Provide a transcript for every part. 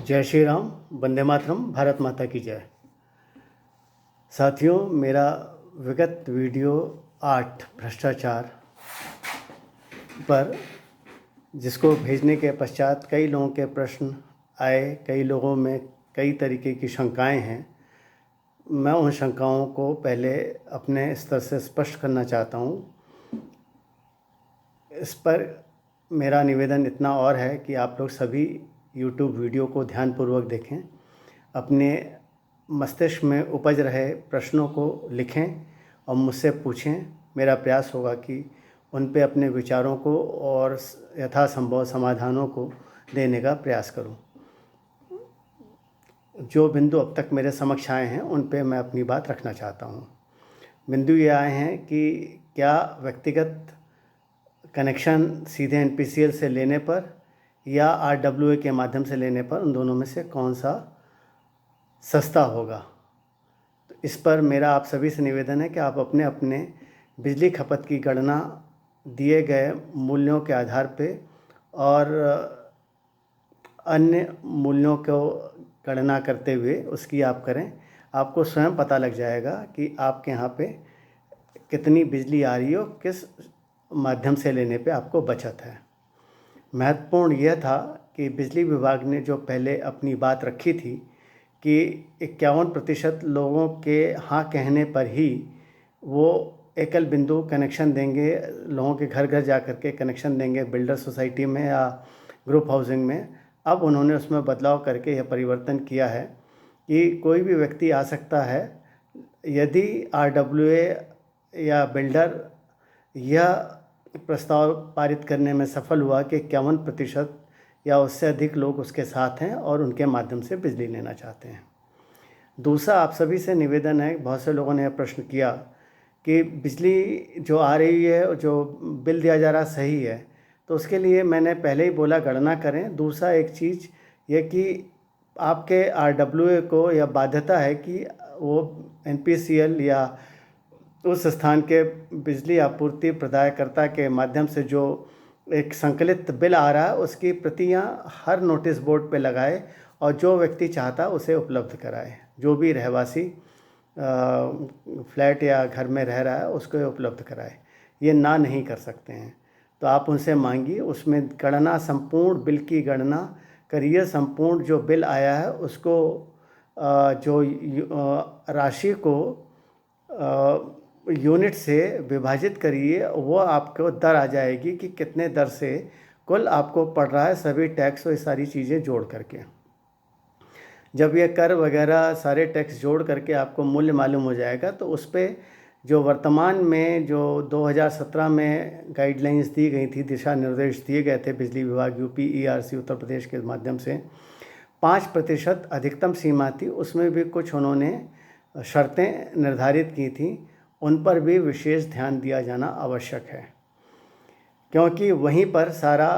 जय श्री राम, वंदे मातरम, भारत माता की जय। साथियों, मेरा विगत वीडियो 8 भ्रष्टाचार पर जिसको भेजने के पश्चात कई लोगों के प्रश्न आए, कई लोगों में कई तरीके की शंकाएं हैं। मैं उन शंकाओं को पहले अपने स्तर से स्पष्ट करना चाहता हूं। इस पर मेरा निवेदन इतना और है कि आप लोग सभी YouTube वीडियो को ध्यानपूर्वक देखें, अपने मस्तिष्क में उपज रहे प्रश्नों को लिखें और मुझसे पूछें। मेरा प्रयास होगा कि उन पे अपने विचारों को और यथासंभव समाधानों को देने का प्रयास करूं। जो बिंदु अब तक मेरे समक्ष आए हैं उन पे मैं अपनी बात रखना चाहता हूं। बिंदु ये आए हैं कि क्या व्यक्तिगत कनेक्शन सीधे NPCL से लेने पर या RWA के माध्यम से लेने पर, उन दोनों में से कौन सा सस्ता होगा। तो इस पर मेरा आप सभी से निवेदन है कि आप अपने अपने बिजली खपत की गणना दिए गए मूल्यों के आधार पे और अन्य मूल्यों को गणना करते हुए उसकी आप करें। आपको स्वयं पता लग जाएगा कि आपके यहाँ पे कितनी बिजली आ रही है और किस माध्यम से लेने पे आपको बचत है। महत्वपूर्ण यह था कि बिजली विभाग ने जो पहले अपनी बात रखी थी कि 51% लोगों के हाँ कहने पर ही वो एकल बिंदु कनेक्शन देंगे, लोगों के घर घर जा कर के कनेक्शन देंगे बिल्डर सोसाइटी में या ग्रुप हाउसिंग में। अब उन्होंने उसमें बदलाव करके यह परिवर्तन किया है कि कोई भी व्यक्ति आ सकता है यदि RWA या बिल्डर यह प्रस्ताव पारित करने में सफल हुआ कि 51% या उससे अधिक लोग उसके साथ हैं और उनके माध्यम से बिजली लेना चाहते हैं। दूसरा, आप सभी से निवेदन है, बहुत से लोगों ने यह प्रश्न किया कि बिजली जो आ रही है, जो बिल दिया जा रहा सही है, तो उसके लिए मैंने पहले ही बोला गणना करें। दूसरा एक चीज़ ये कि आपके RWA को यह बाध्यता है कि वो NPCL या उस स्थान के बिजली आपूर्ति प्रदायकर्ता के माध्यम से जो एक संकलित बिल आ रहा है उसकी प्रतियां हर नोटिस बोर्ड पे लगाए और जो व्यक्ति चाहता उसे उपलब्ध कराए। जो भी रहवासी फ्लैट या घर में रह रहा है उसको उपलब्ध कराए। ये ना नहीं कर सकते हैं, तो आप उनसे मांगिए, उसमें गणना संपूर्ण बिल की गणना करिए। संपूर्ण जो बिल आया है उसको जो राशि को यूनिट से विभाजित करिए, वो आपको दर आ जाएगी कि कितने दर से कुल आपको पड़ रहा है, सभी टैक्स और ये सारी चीज़ें जोड़ करके। जब ये कर वगैरह सारे टैक्स जोड़ करके आपको मूल्य मालूम हो जाएगा तो उस पर जो वर्तमान में जो 2017 में गाइडलाइंस दी गई थी, दिशा निर्देश दिए गए थे बिजली विभाग UP ERC उत्तर प्रदेश के माध्यम से, 5% अधिकतम सीमा थी। उसमें भी कुछ उन्होंने शर्तें निर्धारित की थी, उन पर भी विशेष ध्यान दिया जाना आवश्यक है, क्योंकि वहीं पर सारा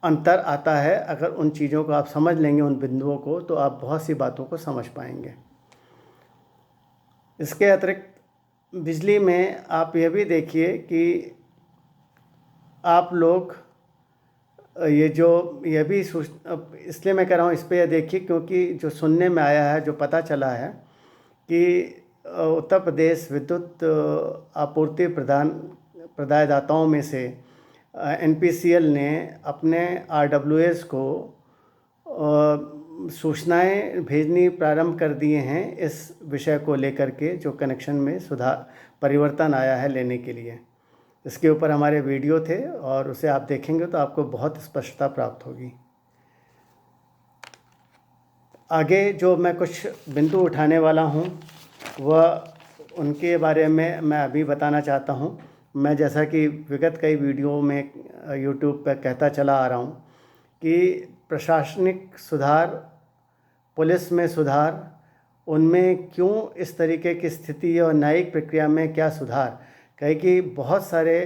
अंतर आता है। अगर उन चीज़ों को आप समझ लेंगे, उन बिंदुओं को, तो आप बहुत सी बातों को समझ पाएंगे। इसके अतिरिक्त बिजली में आप यह भी देखिए कि आप लोग ये भी इसलिए मैं कह रहा हूँ इस पर यह देखिए क्योंकि जो सुनने में आया है, जो पता चला है कि उत्तर प्रदेश विद्युत आपूर्ति प्रदायदाताओं में से NPCL ने अपने RWAs को सूचनाएं भेजनी प्रारंभ कर दिए हैं इस विषय को लेकर के, जो कनेक्शन में सुधार परिवर्तन आया है लेने के लिए। इसके ऊपर हमारे वीडियो थे और उसे आप देखेंगे तो आपको बहुत स्पष्टता प्राप्त होगी। आगे जो मैं कुछ बिंदु उठाने वाला हूं वह उनके बारे में मैं अभी बताना चाहता हूं। मैं जैसा कि विगत कई वीडियो में YouTube पर कहता चला आ रहा हूं कि प्रशासनिक सुधार, पुलिस में सुधार, उनमें क्यों इस तरीके की स्थिति और न्यायिक प्रक्रिया में क्या सुधार, कहे कि बहुत सारे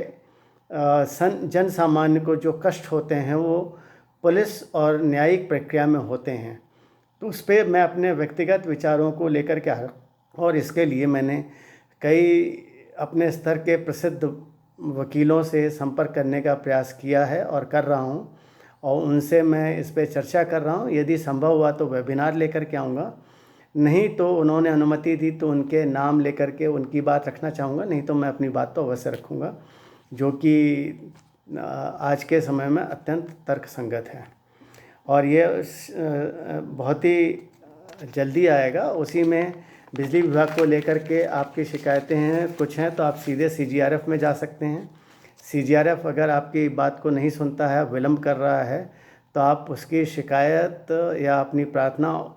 जन सामान्य को जो कष्ट होते हैं वो पुलिस और न्यायिक प्रक्रिया में होते हैं। तो उस पर मैं अपने व्यक्तिगत विचारों को लेकर के और इसके लिए मैंने कई अपने स्तर के प्रसिद्ध वकीलों से संपर्क करने का प्रयास किया है और कर रहा हूं। और उनसे मैं इस पे चर्चा कर रहा हूँ। यदि संभव हुआ तो वेबिनार लेकर के आऊँगा, नहीं तो उन्होंने अनुमति दी तो उनके नाम लेकर के उनकी बात रखना चाहूँगा, नहीं तो मैं अपनी बात तो अवश्य रखूँगा, जो कि आज के समय में अत्यंत तर्कसंगत है। और ये बहुत ही जल्दी आएगा। उसी में बिजली विभाग को लेकर के आपकी शिकायतें हैं कुछ हैं तो आप सीधे CGRF में जा सकते हैं। CGRF अगर आपकी बात को नहीं सुनता है, विलम्ब कर रहा है, तो आप उसकी शिकायत या अपनी प्रार्थना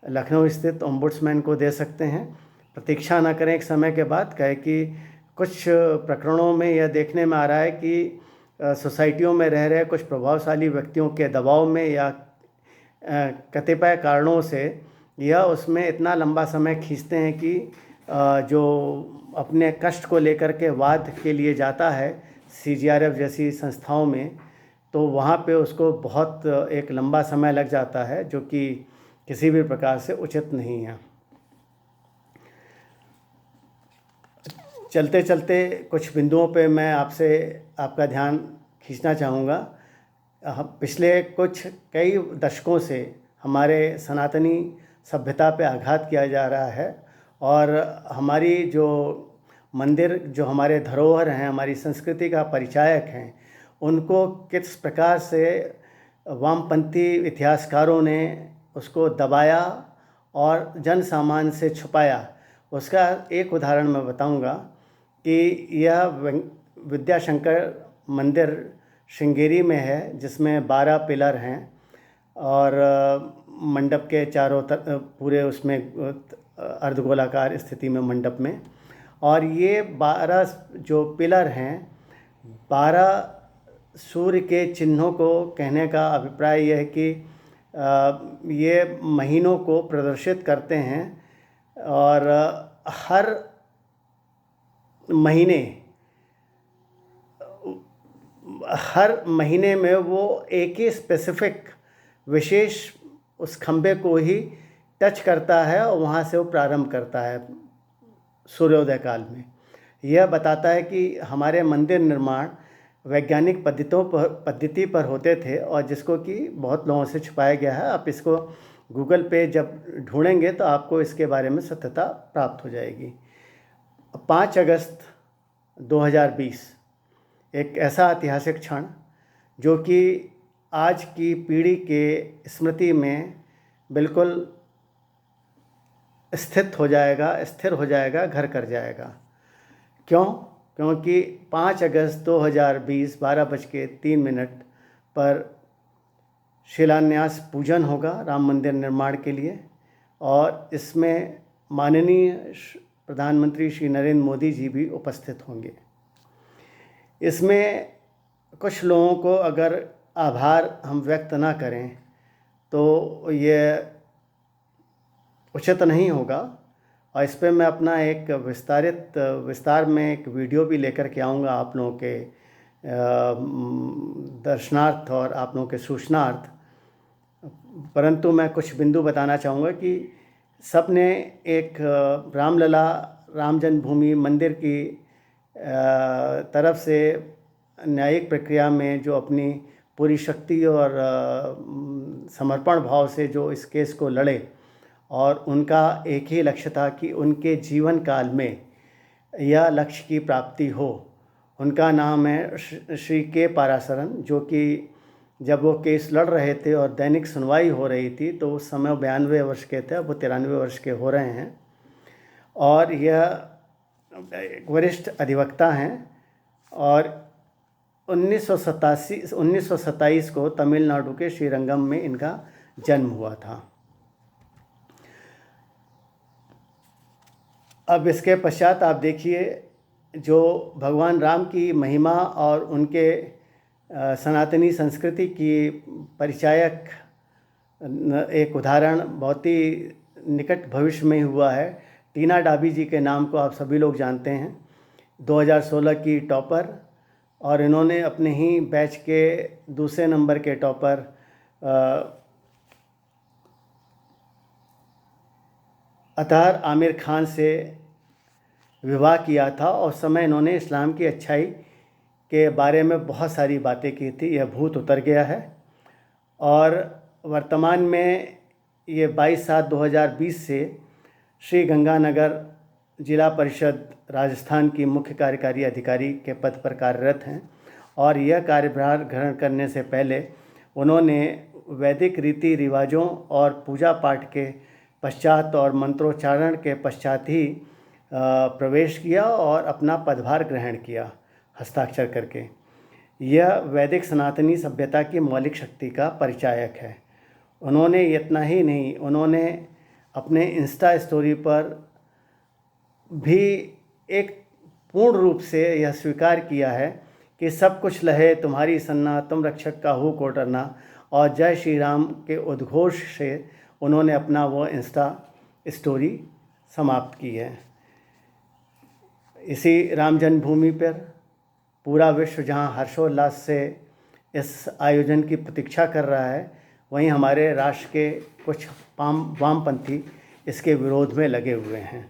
लखनऊ स्थित ओम्बुड्समैन को दे सकते हैं। प्रतीक्षा ना करें एक समय के बाद, कहे कि कुछ प्रकरणों में यह देखने में आ रहा है कि सोसाइटियों में रह रहे कुछ प्रभावशाली व्यक्तियों के दबाव में या कतिपय कारणों से यह उसमें इतना लंबा समय खींचते हैं कि जो अपने कष्ट को लेकर के वाद के लिए जाता है CGRF जैसी संस्थाओं में, तो वहाँ पे उसको बहुत एक लंबा समय लग जाता है, जो कि किसी भी प्रकार से उचित नहीं है। चलते चलते कुछ बिंदुओं पे मैं आपका ध्यान खींचना चाहूँगा। पिछले कई दशकों से हमारे सनातनी सभ्यता पे आघात किया जा रहा है और हमारी जो मंदिर, जो हमारे धरोहर हैं, हमारी संस्कृति का परिचायक हैं, उनको किस प्रकार से वामपंथी इतिहासकारों ने उसको दबाया और जन सामान्य से छुपाया। उसका एक उदाहरण मैं बताऊंगा कि यह विद्याशंकर मंदिर श्रृंगेरी में है, जिसमें 12 पिलर हैं और मंडप के चारों पूरे उसमें अर्धगोलाकार स्थिति में मंडप में, और ये 12 जो पिलर हैं 12 सूर्य के चिन्हों को कहने का अभिप्राय यह है कि ये महीनों को प्रदर्शित करते हैं और हर महीने में वो एक ही स्पेसिफिक विशेष उस खंबे को ही टच करता है और वहाँ से वो प्रारंभ करता है सूर्योदय काल में। यह बताता है कि हमारे मंदिर निर्माण वैज्ञानिक पद्धति पर होते थे और जिसको कि बहुत लोगों से छुपाया गया है। आप इसको गूगल पे जब ढूंढेंगे तो आपको इसके बारे में सत्यता प्राप्त हो जाएगी। 5 अगस्त 2020 एक ऐसा ऐतिहासिक क्षण जो कि आज की पीढ़ी के स्मृति में बिल्कुल स्थिर हो जाएगा, घर कर जाएगा। क्यों? क्योंकि 5 अगस्त 2020 12:03 पर शिलान्यास पूजन होगा राम मंदिर निर्माण के लिए, और इसमें माननीय प्रधानमंत्री श्री नरेंद्र मोदी जी भी उपस्थित होंगे। इसमें कुछ लोगों को अगर आभार हम व्यक्त ना करें तो ये उचित नहीं होगा, और इस पर मैं अपना एक विस्तार में एक वीडियो भी लेकर के आऊँगा आप लोगों के दर्शनार्थ और आप लोगों के सूचनार्थ। परंतु मैं कुछ बिंदु बताना चाहूँगा कि सबने एक रामलला राम जन्मभूमि मंदिर की तरफ से न्यायिक प्रक्रिया में जो अपनी पूरी शक्ति और समर्पण भाव से जो इस केस को लड़े, और उनका एक ही लक्ष्य था कि उनके जीवन काल में यह लक्ष्य की प्राप्ति हो। उनका नाम है श्री के पाराशरन, जो कि जब वो केस लड़ रहे थे और दैनिक सुनवाई हो रही थी तो उस समय 92 वर्ष के थे, अब वो 93 वर्ष के हो रहे हैं, और यह वरिष्ठ अधिवक्ता हैं। और 1927 को तमिलनाडु के श्रीरंगम में इनका जन्म हुआ था। अब इसके पश्चात आप देखिए जो भगवान राम की महिमा और उनके सनातनी संस्कृति की परिचायक एक उदाहरण बहुत ही निकट भविष्य में हुआ है। टीना डाबी जी के नाम को आप सभी लोग जानते हैं, 2016 की टॉपर, और इन्होंने अपने ही बैच के दूसरे नंबर के टॉपर अतहर आमिर खान से विवाह किया था, और उस समय इन्होंने इस्लाम की अच्छाई के बारे में बहुत सारी बातें की थी। यह भूत उतर गया है और वर्तमान में ये 22/7/2020 से श्री गंगानगर जिला परिषद राजस्थान की मुख्य कार्यकारी अधिकारी के पद पर कार्यरत हैं। और यह कार्यभार ग्रहण करने से पहले उन्होंने वैदिक रीति रिवाजों और पूजा पाठ के पश्चात और मंत्रोच्चारण के पश्चात ही प्रवेश किया और अपना पदभार ग्रहण किया हस्ताक्षर करके। यह वैदिक सनातनी सभ्यता की मौलिक शक्ति का परिचायक है। उन्होंने इतना ही नहीं, उन्होंने अपने इंस्टा स्टोरी पर भी एक पूर्ण रूप से यह स्वीकार किया है कि सब कुछ लहे तुम्हारी सन्ना, तुम रक्षक काहू को डरना, और जय श्री राम के उद्घोष से उन्होंने अपना वो इंस्टा स्टोरी समाप्त की है। इसी राम जन्मभूमि पर पूरा विश्व जहां हर्षोल्लास से इस आयोजन की प्रतीक्षा कर रहा है, वहीं हमारे राष्ट्र के कुछ वामपंथी इसके विरोध में लगे हुए हैं।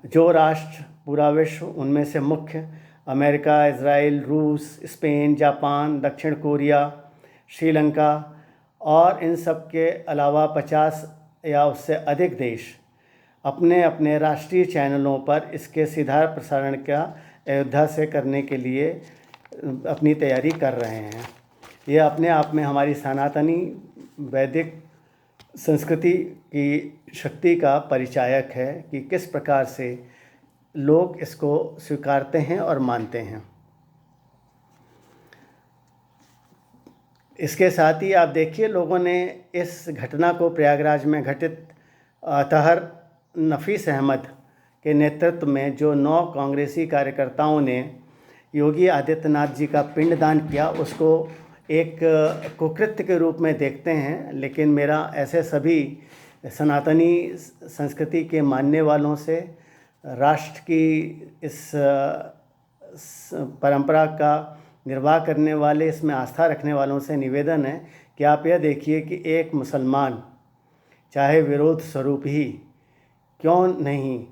जो राष्ट्र, पूरा विश्व, उनमें से मुख्य अमेरिका, इज़राइल, रूस, स्पेन, जापान, दक्षिण कोरिया, श्रीलंका और इन सब के अलावा 50 या उससे अधिक देश अपने अपने राष्ट्रीय चैनलों पर इसके सीधा प्रसारण का अयोध्या से करने के लिए अपनी तैयारी कर रहे हैं। यह अपने आप में हमारी सनातनी वैदिक संस्कृति की शक्ति का परिचायक है कि किस प्रकार से लोग इसको स्वीकारते हैं और मानते हैं। इसके साथ ही आप देखिए, लोगों ने इस घटना को प्रयागराज में घटित अतहर नफीस अहमद के नेतृत्व में जो 9 कांग्रेसी कार्यकर्ताओं ने योगी आदित्यनाथ जी का पिंडदान किया, उसको एक कुकृत्य के रूप में देखते हैं। लेकिन मेरा ऐसे सभी सनातनी संस्कृति के मानने वालों से, राष्ट्र की इस परंपरा का निर्वाह करने वाले, इसमें आस्था रखने वालों से निवेदन है कि आप यह देखिए कि एक मुसलमान, चाहे विरोध स्वरूप ही क्यों नहीं,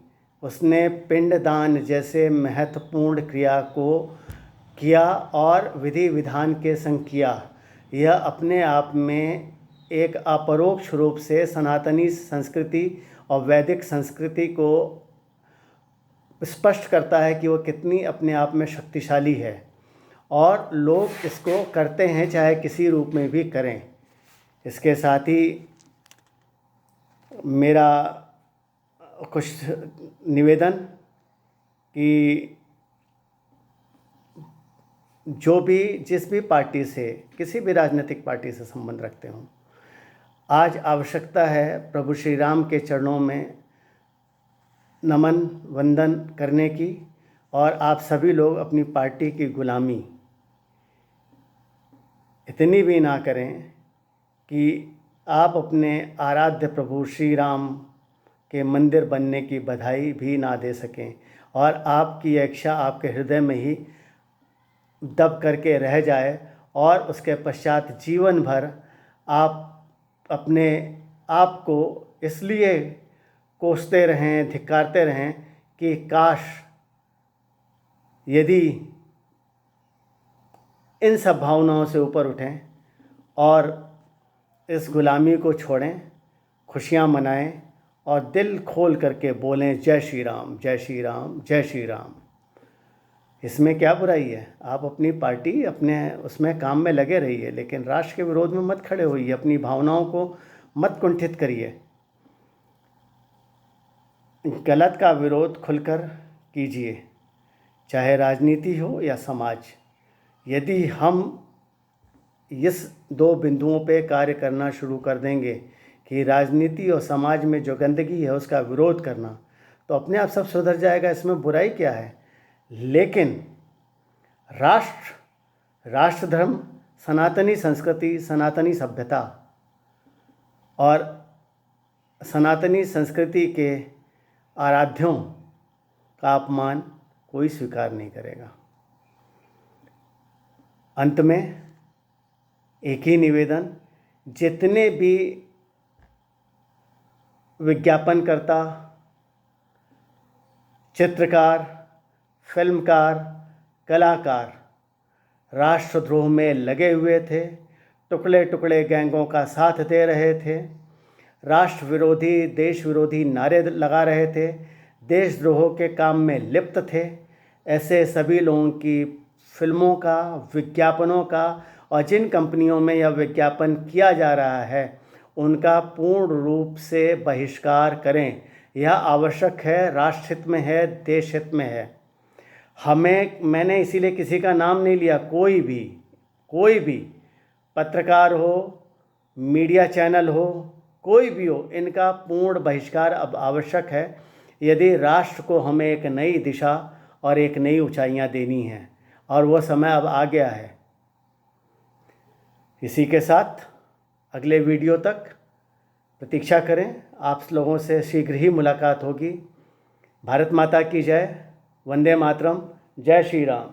उसने पिंडदान जैसे महत्वपूर्ण क्रिया को किया और विधि विधान के संग किया। यह अपने आप में एक अपरोक्ष रूप से सनातनी संस्कृति और वैदिक संस्कृति को स्पष्ट करता है कि वो कितनी अपने आप में शक्तिशाली है, और लोग इसको करते हैं, चाहे किसी रूप में भी करें। इसके साथ ही मेरा कुछ निवेदन कि जो भी, जिस भी पार्टी से, किसी भी राजनीतिक पार्टी से संबंध रखते हों, आज आवश्यकता है प्रभु श्री राम के चरणों में नमन वंदन करने की। और आप सभी लोग अपनी पार्टी की गुलामी इतनी भी ना करें कि आप अपने आराध्य प्रभु श्री राम के मंदिर बनने की बधाई भी ना दे सकें, और आपकी इच्छा आपके हृदय में ही दब करके रह जाए, और उसके पश्चात जीवन भर आप अपने आप को इसलिए कोसते रहें, धिक्कारते रहें कि काश यदि इन सब भावनाओं से ऊपर उठें और इस गुलामी को छोड़ें, खुशियाँ मनाएं और दिल खोल करके बोलें जय श्री राम, जय श्री राम, जय श्री राम। इसमें क्या बुराई है? आप अपनी पार्टी, अपने उसमें काम में लगे रहिए, लेकिन राष्ट्र के विरोध में मत खड़े होइए, अपनी भावनाओं को मत कुंठित करिए। गलत का विरोध खुलकर कीजिए, चाहे राजनीति हो या समाज। यदि हम इस 2 बिंदुओं पे कार्य करना शुरू कर देंगे कि राजनीति और समाज में जो गंदगी है उसका विरोध करना, तो अपने आप सब सुधर जाएगा। इसमें बुराई क्या है? लेकिन राष्ट्र धर्म, सनातनी संस्कृति, सनातनी सभ्यता और सनातनी संस्कृति के आराध्यों का अपमान कोई स्वीकार नहीं करेगा। अंत में एक ही निवेदन, जितने भी विज्ञापनकर्ता, चित्रकार, फिल्मकार, कलाकार राष्ट्रद्रोह में लगे हुए थे, टुकड़े टुकड़े गैंगों का साथ दे रहे थे, राष्ट्र विरोधी देश विरोधी नारे लगा रहे थे, देशद्रोह के काम में लिप्त थे। ऐसे सभी लोगों की फिल्मों का, विज्ञापनों का और जिन कंपनियों में यह विज्ञापन किया जा रहा है उनका पूर्ण रूप से बहिष्कार करें। यह आवश्यक है, राष्ट्र हित में है, देश हित में है। मैंने इसीलिए किसी का नाम नहीं लिया, कोई भी पत्रकार हो, मीडिया चैनल हो, कोई भी हो, इनका पूर्ण बहिष्कार अब आवश्यक है यदि राष्ट्र को हमें एक नई दिशा और एक नई ऊंचाइयां देनी हैं, और वह समय अब आ गया है। इसी के साथ अगले वीडियो तक प्रतीक्षा करें, आप लोगों से शीघ्र ही मुलाकात होगी। भारत माता की जय, वंदे मातरम, जय श्री राम।